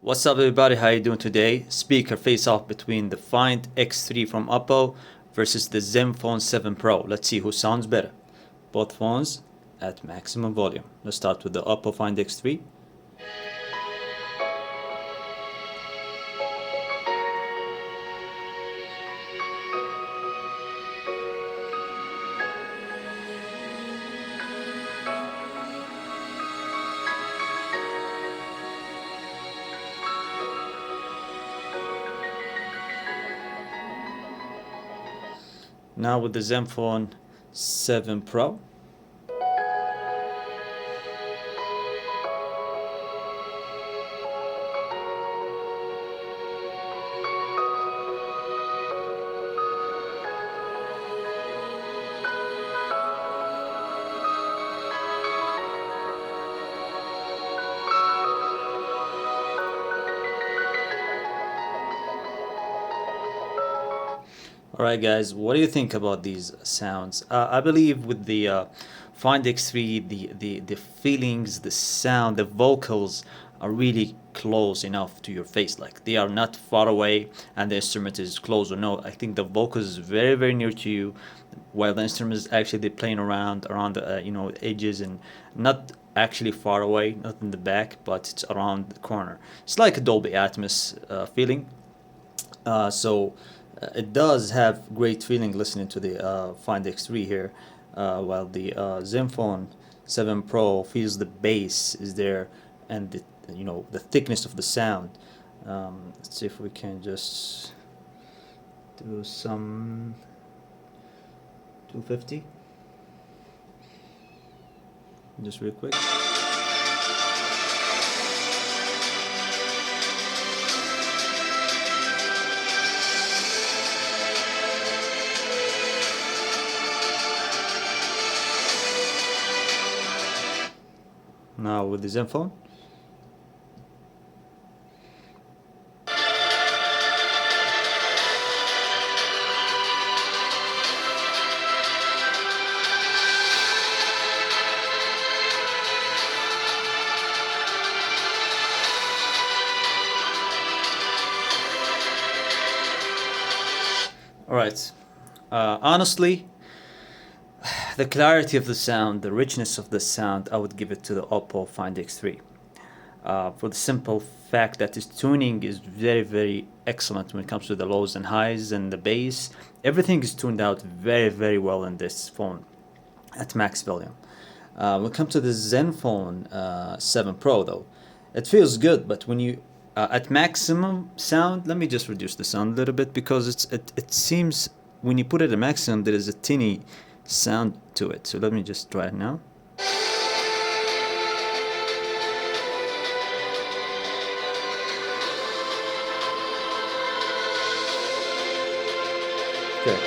What's up everybody, how you doing today? Speaker face-off between the Find X3 from Oppo versus the Zenfone 7 Pro. Let's see who sounds better. Both phones at maximum volume. Let's start with the Oppo Find X3. Now with the Zenfone 7 Pro. Alright guys, what do you think about these sounds? I believe with the Find X3, the feelings, the sound, the vocals are really close enough to your face. Like they are not far away and the instrument is close or no. I think the vocals is very near to you, while the instrument is actually playing around the edges and not actually far away, not in the back, but it's around the corner. It's like a Dolby Atmos feeling. It does have great feeling listening to the Find X3 here, while the Zenfone 7 Pro feels the bass is there and the thickness of the sound. Let's see if we can just do some 250 just real quick. Now with the Zenfone. Alright, honestly, the clarity of the sound, the richness of the sound, I would give it to the Oppo Find X3. For the simple fact that its tuning is very excellent when it comes to the lows and highs and the bass. Everything is tuned out very well in this phone at max volume. When it comes to the Zenfone 7 Pro though, it feels good, but when you at maximum sound, let me just reduce the sound a little bit because it seems when you put it at maximum there is a teeny sound to it. So let me just try it now. Okay.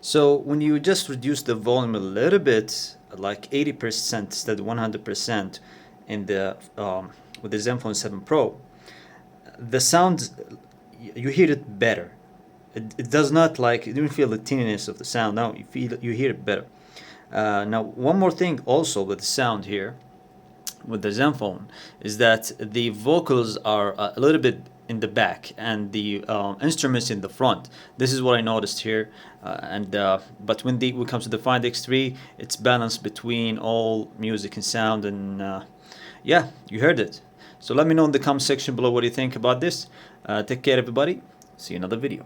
So when you just reduce the volume a little bit, like 80% instead of 100% in the with the Zenfone 7 Pro, the sound, you hear it better. It does not, like, you don't feel the tinniness of the sound. Now you hear it better. Now one more thing also with the sound here with the Zenfone is that the vocals are a little bit in the back and the instruments in the front. This is what I noticed here, but when it comes to the Find X3, it's balanced between all music and sound, and yeah, you heard it. So let me know in the comment section below what you think about this. Take care everybody, see you in another video.